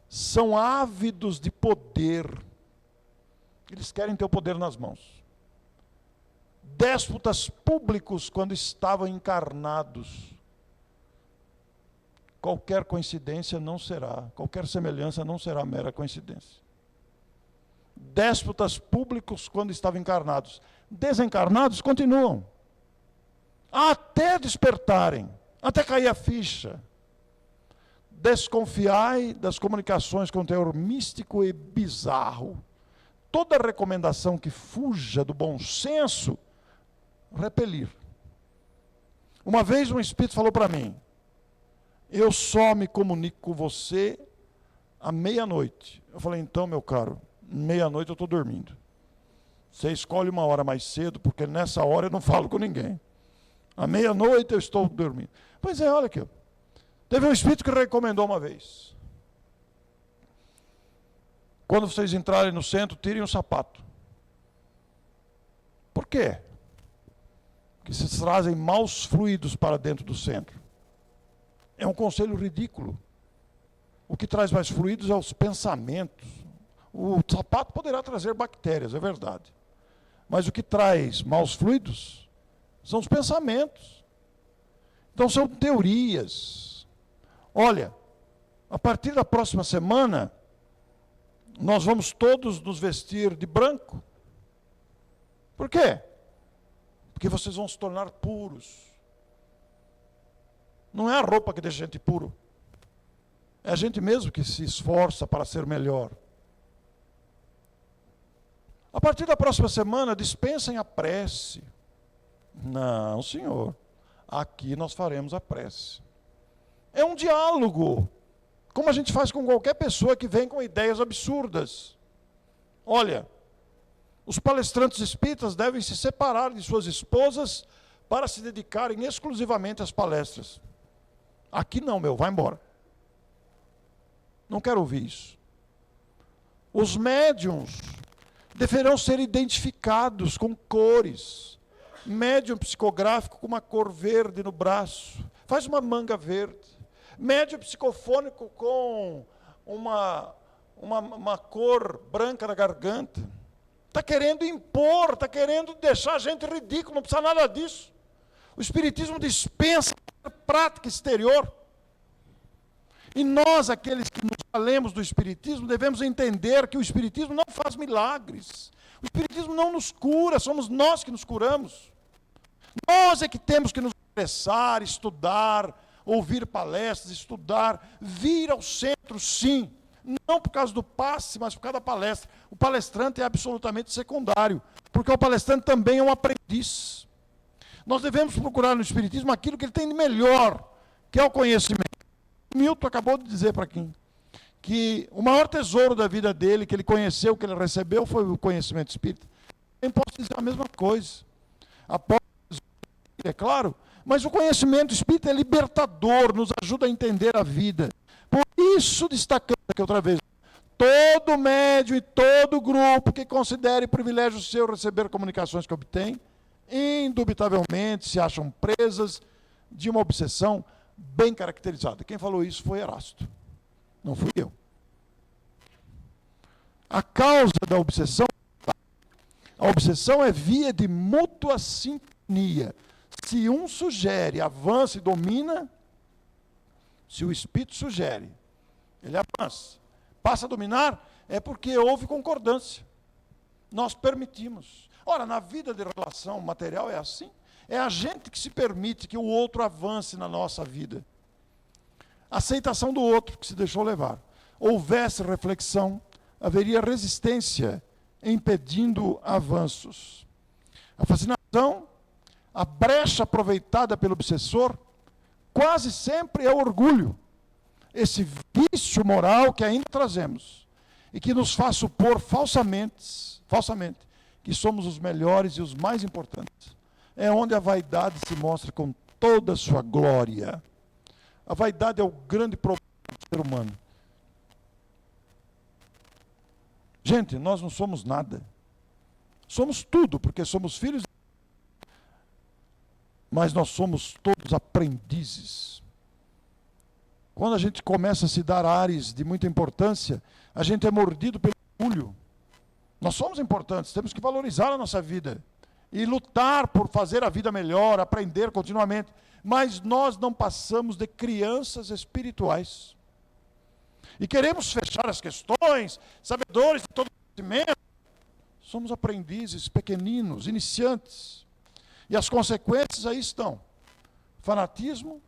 São ávidos de poder. Eles querem ter o poder nas mãos. Déspotas públicos quando estavam encarnados. Qualquer coincidência não será, qualquer semelhança não será mera coincidência. Déspotas públicos quando estavam encarnados. Desencarnados continuam. Até despertarem, até cair a ficha. Desconfiai das comunicações com teor místico e bizarro. Toda recomendação que fuja do bom senso, repelir. Uma vez um espírito falou para mim, eu só me comunico com você à meia-noite. Eu falei, então, meu caro, meia-noite eu estou dormindo. Você escolhe uma hora mais cedo, porque nessa hora eu não falo com ninguém. À meia-noite eu estou dormindo. Pois é, olha aqui. Teve um espírito que recomendou uma vez. Quando vocês entrarem no centro, tirem o sapato. Por quê? Porque vocês trazem maus fluidos para dentro do centro. É um conselho ridículo. O que traz mais fluidos é os pensamentos. O sapato poderá trazer bactérias, é verdade. Mas o que traz maus fluidos são os pensamentos. Então são teorias. Olha, a partir da próxima semana, nós vamos todos nos vestir de branco. Por quê? Porque vocês vão se tornar puros. Não é a roupa que deixa a gente puro. É a gente mesmo que se esforça para ser melhor. A partir da próxima semana, dispensem a prece. Não, senhor. Aqui nós faremos a prece. É um diálogo. Como a gente faz com qualquer pessoa que vem com ideias absurdas. Olha, os palestrantes espíritas devem se separar de suas esposas para se dedicarem exclusivamente às palestras. Aqui não, meu, vai embora. Não quero ouvir isso. Os médiuns deverão ser identificados com cores. Médium psicográfico com uma cor verde no braço. Faz uma manga verde. Médium psicofônico com uma cor branca na garganta. Está querendo impor, está querendo deixar a gente ridículo, não precisa nada disso. O Espiritismo dispensa a prática exterior. E nós, aqueles que nos valemos do Espiritismo, devemos entender que o Espiritismo não faz milagres. O Espiritismo não nos cura, somos nós que nos curamos. Nós é que temos que nos interessar, estudar, ouvir palestras, estudar, vir ao centro, sim. Não por causa do passe, mas por causa da palestra. O palestrante é absolutamente secundário, porque o palestrante também é um aprendiz. Nós devemos procurar no Espiritismo aquilo que ele tem de melhor, que é o conhecimento. Milton acabou de dizer para quem? Que o maior tesouro da vida dele, que ele conheceu, que ele recebeu, foi o conhecimento espírita. Eu posso dizer a mesma coisa. Após, é claro, mas o conhecimento espírita é libertador, nos ajuda a entender a vida. Por isso, destacando aqui outra vez, todo médium e todo grupo que considere privilégio seu receber comunicações que obtém, indubitavelmente se acham presas de uma obsessão bem caracterizada. Quem falou isso foi Erasto, não fui eu. A causa da obsessão, a obsessão é via de mútua sintonia. Se um sugere, avança e domina, se o espírito sugere, ele avança, passa a dominar, é porque houve concordância. Nós permitimos. Ora, na vida de relação material é assim. É a gente que se permite que o outro avance na nossa vida. Aceitação do outro que se deixou levar. Houvesse reflexão, haveria resistência impedindo avanços. A fascinação, a brecha aproveitada pelo obsessor, quase sempre é o orgulho. Esse vício moral que ainda trazemos e que nos faz supor falsamente, que somos os melhores e os mais importantes. É onde a vaidade se mostra com toda a sua glória. A vaidade é o grande problema do ser humano. Gente, nós não somos nada. Somos tudo, porque somos filhos, mas nós somos todos aprendizes. Quando a gente começa a se dar ares de muita importância, a gente é mordido pelo orgulho. Nós somos importantes, temos que valorizar a nossa vida e lutar por fazer a vida melhor, aprender continuamente. Mas nós não passamos de crianças espirituais. E queremos fechar as questões, sabedores de todo conhecimento. Somos aprendizes, pequeninos, iniciantes. E as consequências aí estão. Fanatismo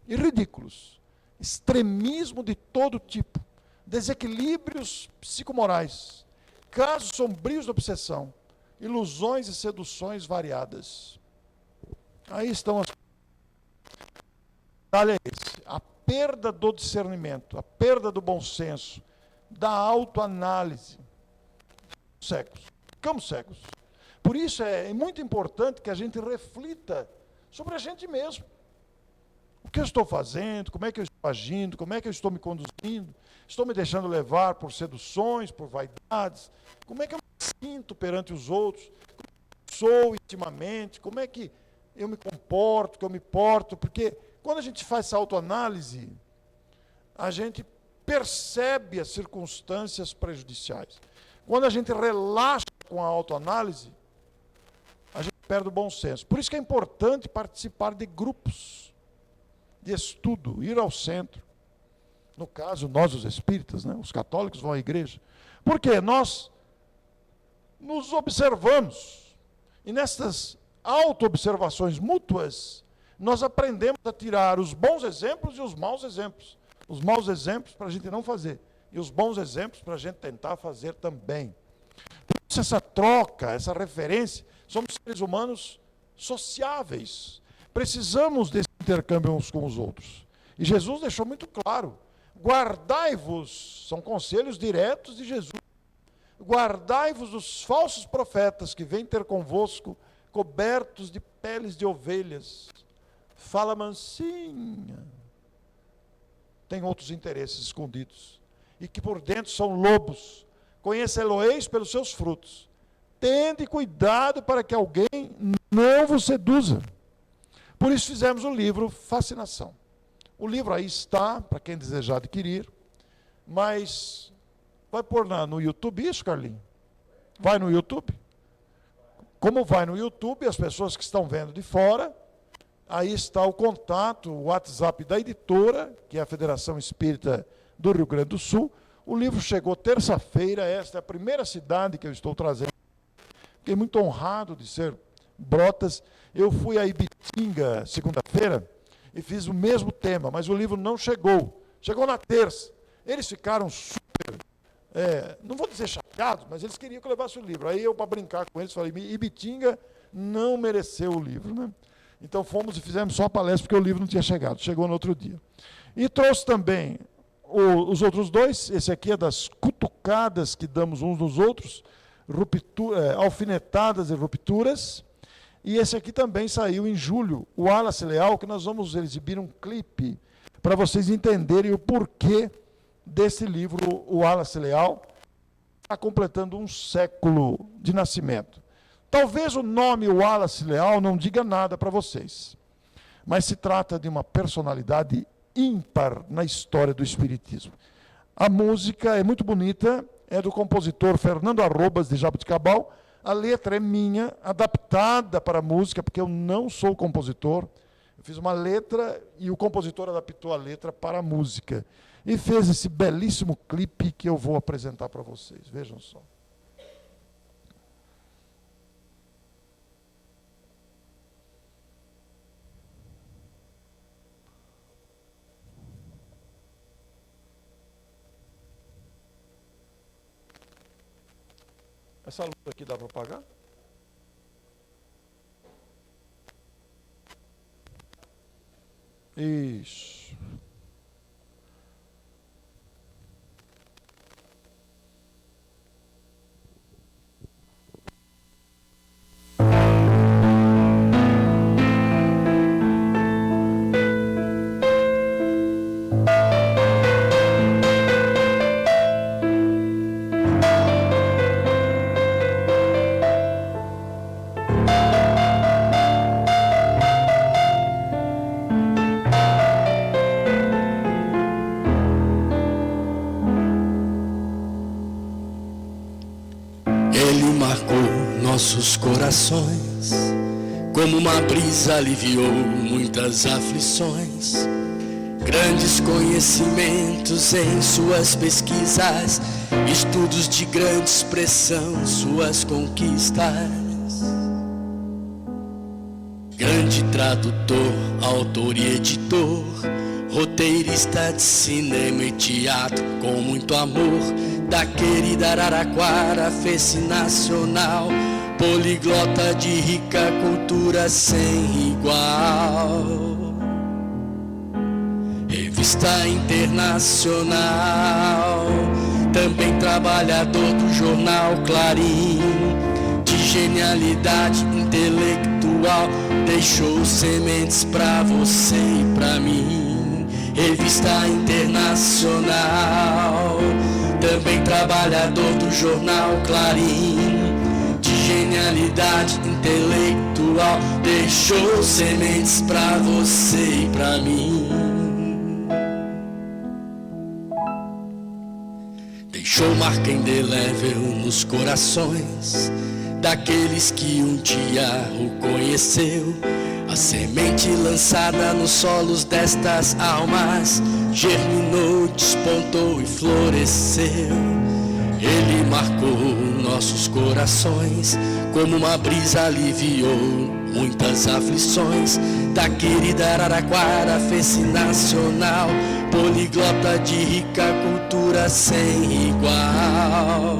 e ridículos. Extremismo de todo tipo. Desequilíbrios psicomorais. Casos sombrios de obsessão. Ilusões e seduções variadas. Aí estão as... Olha esse, a perda do discernimento, a perda do bom senso, da autoanálise. Cegos. Ficamos cegos. Por isso é muito importante que a gente reflita sobre a gente mesmo. O que eu estou fazendo, como é que eu estou agindo, como é que eu estou me conduzindo, estou me deixando levar por seduções, por vaidades, como é que eu me sinto perante os outros, como eu sou intimamente, como é que eu me comporto, que eu me porto, porque quando a gente faz essa autoanálise, a gente percebe as circunstâncias prejudiciais. Quando a gente relaxa com a autoanálise, a gente perde o bom senso. Por isso que é importante participar de grupos de estudo, ir ao centro. No caso, nós os espíritas, né, os católicos vão à igreja. Porque nós nos observamos. E nessas auto-observações mútuas, nós aprendemos a tirar os bons exemplos e os maus exemplos. Os maus exemplos para a gente não fazer. E os bons exemplos para a gente tentar fazer também. Então, essa troca, essa referência, somos seres humanos sociáveis. Precisamos desse intercâmbio uns com os outros. E Jesus deixou muito claro, guardai-vos, são conselhos diretos de Jesus, guardai-vos dos falsos profetas que vêm ter convosco, cobertos de peles de ovelhas, fala mansinha, tem outros interesses escondidos, e que por dentro são lobos, conhecê-lo-eis pelos seus frutos, tende cuidado para que alguém não vos seduza. Por isso fizemos o livro Fascinação. O livro aí está, para quem desejar adquirir, mas vai pôr no YouTube isso, Carlinhos? Vai no YouTube? Como vai no YouTube, as pessoas que estão vendo de fora, aí está o contato, o WhatsApp da editora, que é a Federação Espírita do Rio Grande do Sul. O livro chegou terça-feira, esta é a primeira cidade que eu estou trazendo. Fiquei muito honrado de ser Brotas. Eu fui a Ibitinga segunda-feira e fiz o mesmo tema, mas o livro não chegou. Chegou na terça. Eles ficaram super, não vou dizer chateados, mas eles queriam que eu levasse o livro. Aí eu, para brincar com eles, falei, Ibitinga não mereceu o livro, né? Então fomos e fizemos só a palestra, porque o livro não tinha chegado, chegou no outro dia. E trouxe também os outros dois, esse aqui é das cutucadas que damos uns nos outros, alfinetadas e rupturas, e esse aqui também saiu em julho, o Wallace Leal, que nós vamos exibir um clipe, para vocês entenderem o porquê desse livro, o Wallace Leal, está completando um século de nascimento. Talvez o nome Wallace Leal não diga nada para vocês, mas se trata de uma personalidade ímpar na história do Espiritismo. A música é muito bonita, é do compositor Fernando Arrobas, de Jaboticabal. A letra é minha, adaptada para a música, porque eu não sou compositor. Eu fiz uma letra e o compositor adaptou a letra para a música. E fez esse belíssimo clipe que eu vou apresentar para vocês. Vejam só. Essa luz aqui dá para apagar? Isso. Nossos corações, como uma brisa aliviou muitas aflições, grandes conhecimentos em suas pesquisas, estudos de grande expressão, suas conquistas. Grande tradutor, autor e editor, roteirista de cinema e teatro com muito amor, da querida Araraquara, fez-se nacional, poliglota de rica cultura sem igual. Revista internacional, também trabalhador do jornal Clarim, de genialidade intelectual, deixou sementes pra você e pra mim. Revista Internacional, também trabalhador do jornal Clarim, de genialidade intelectual, deixou sementes pra você e pra mim. Deixou marca indelével nos corações daqueles que um dia o conheceu. A semente lançada nos solos destas almas germinou, despontou e floresceu. Ele marcou nossos corações, como uma brisa aliviou muitas aflições. Da querida Araraquara fez-se nacional, poliglota de rica cultura sem igual.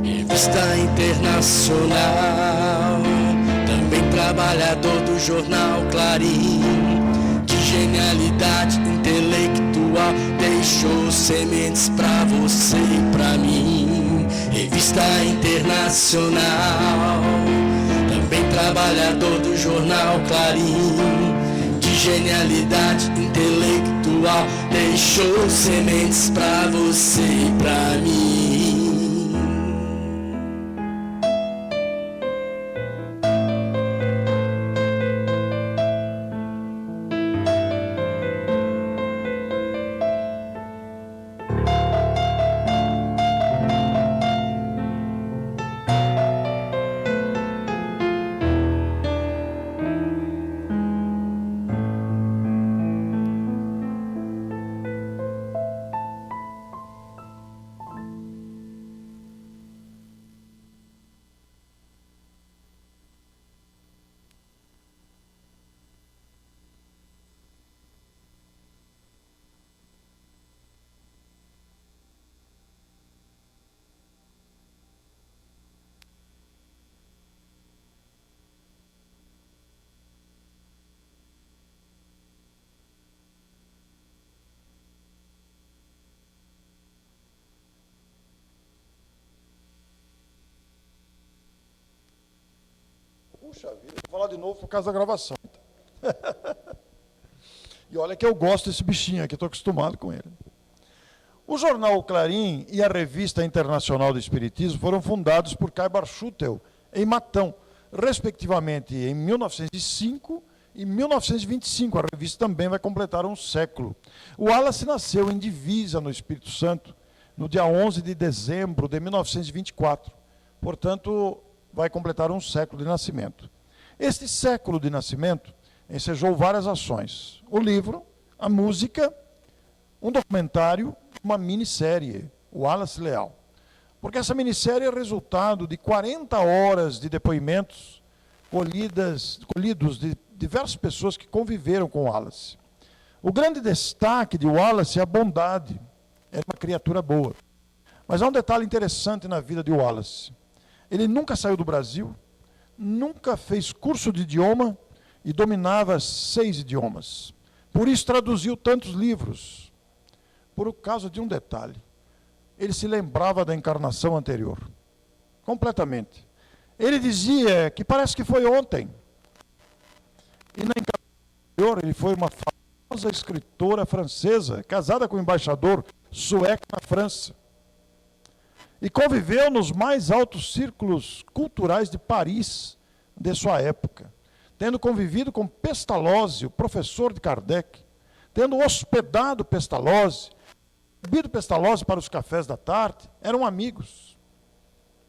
Revista Internacional, também trabalhador do jornal Clarim, de genialidade intelectual, deixou sementes pra você e pra mim. Revista Internacional, também trabalhador do jornal Clarim, de genialidade intelectual, deixou sementes pra você e pra mim. Puxa vida, vou falar de novo por causa da gravação. E olha que eu gosto desse bichinho aqui, estou acostumado com ele. O jornal Clarim e a Revista Internacional do Espiritismo foram fundados por Caibar Schutel em Matão, respectivamente em 1905 e 1925. A revista também vai completar um século. O Wallace nasceu em Divisa, no Espírito Santo, no dia 11 de dezembro de 1924. Portanto, vai completar um século de nascimento. Este século de nascimento ensejou várias ações. O livro, a música, um documentário, uma minissérie, o Wallace Leal. Porque essa minissérie é resultado de 40 horas de depoimentos colhidos de diversas pessoas que conviveram com o Wallace. O grande destaque de Wallace é a bondade. Era uma criatura boa. Mas há um detalhe interessante na vida de Wallace. Ele nunca saiu do Brasil, nunca fez curso de idioma e dominava 6 idiomas. Por isso traduziu tantos livros. Por causa de um detalhe. Ele se lembrava da encarnação anterior. Completamente. Ele dizia que parece que foi ontem. E na encarnação anterior ele foi uma famosa escritora francesa, casada com um embaixador sueco na França. E conviveu nos mais altos círculos culturais de Paris de sua época, tendo convivido com Pestalozzi, o professor de Kardec, tendo hospedado Pestalozzi, bebido Pestalozzi para os cafés da tarde, eram amigos.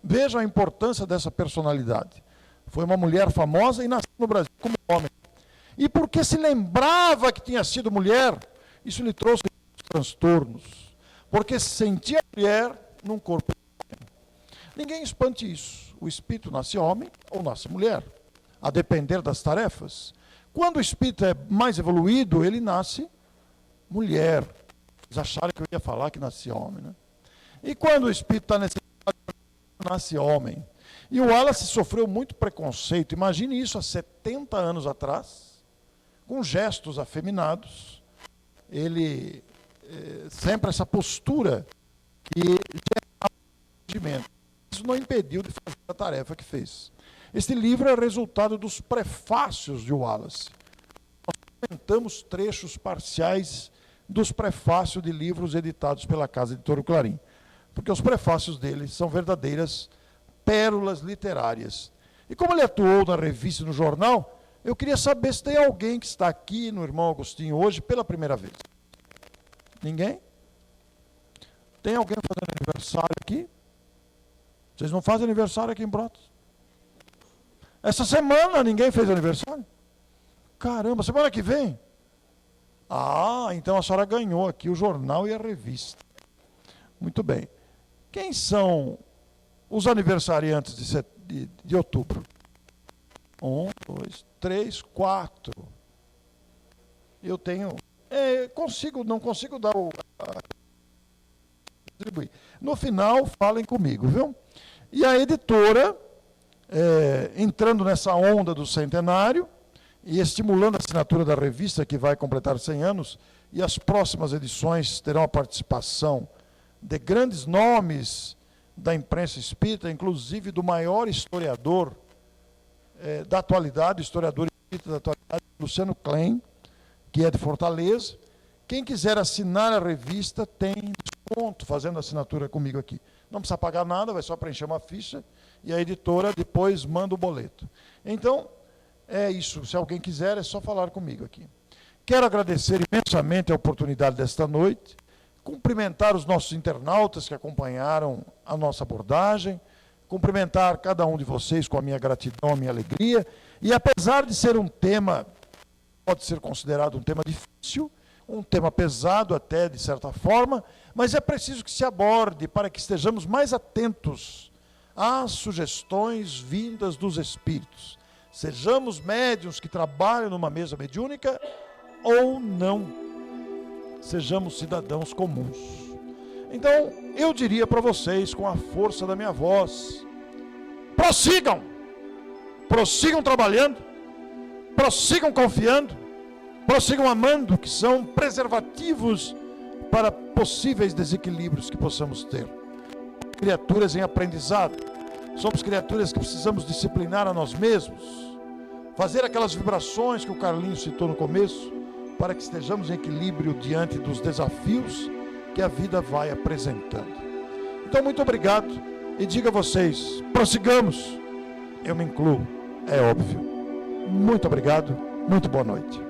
Veja a importância dessa personalidade. Foi uma mulher famosa e nasceu no Brasil como homem. E porque se lembrava que tinha sido mulher, isso lhe trouxe transtornos. Porque se sentia mulher num corpo. Ninguém espante isso. O espírito nasce homem ou nasce mulher, a depender das tarefas. Quando o espírito é mais evoluído, ele nasce mulher. Eles acharam que eu ia falar que nasce homem, né? E quando o espírito está nesse nasce homem. E o Wallace sofreu muito preconceito. Imagine isso há 70 anos atrás, com gestos afeminados. Ele sempre essa postura que gerava entendimento. Isso não impediu de fazer a tarefa que fez. Este livro é resultado dos prefácios de Wallace. Nós comentamos trechos parciais dos prefácios de livros editados pela Casa Editora Clarim, porque os prefácios dele são verdadeiras pérolas literárias. E como ele atuou na revista e no jornal, eu queria saber se tem alguém que está aqui no Irmão Agostinho hoje pela primeira vez. Ninguém? Tem alguém fazendo aniversário aqui? Vocês não fazem aniversário aqui em Brotas? Essa semana ninguém fez aniversário? Caramba, semana que vem? Ah, então a senhora ganhou aqui o jornal e a revista. Muito bem. Quem são os aniversariantes de outubro? 1, 2, 3, 4. Eu tenho... não consigo dar o... distribuir. No final, falem comigo, viu? E a editora, entrando nessa onda do centenário e estimulando a assinatura da revista, que vai completar 100 anos, e as próximas edições terão a participação de grandes nomes da imprensa espírita, inclusive do maior historiador da atualidade, historiador espírita da atualidade, Luciano Klein, que é de Fortaleza. Quem quiser assinar a revista tem desconto fazendo assinatura comigo aqui. Não precisa pagar nada, vai só preencher uma ficha e a editora depois manda o boleto. Então, é isso. Se alguém quiser, é só falar comigo aqui. Quero agradecer imensamente a oportunidade desta noite, cumprimentar os nossos internautas que acompanharam a nossa abordagem, cumprimentar cada um de vocês com a minha gratidão, a minha alegria, e apesar de ser um tema, pode ser considerado um tema difícil, um tema pesado até, de certa forma, mas é preciso que se aborde para que estejamos mais atentos às sugestões vindas dos espíritos. Sejamos médiuns que trabalham numa mesa mediúnica ou não. Sejamos cidadãos comuns. Então, eu diria para vocês, com a força da minha voz, prossigam! Prossigam trabalhando, prossigam confiando, prossigam amando, que são preservativos para possíveis desequilíbrios que possamos ter. Criaturas em aprendizado. Somos criaturas que precisamos disciplinar a nós mesmos, fazer aquelas vibrações que o Carlinhos citou no começo, para que estejamos em equilíbrio diante dos desafios que a vida vai apresentando. Então, muito obrigado, e digo a vocês, prossigamos. Eu me incluo, é óbvio. Muito obrigado, muito boa noite.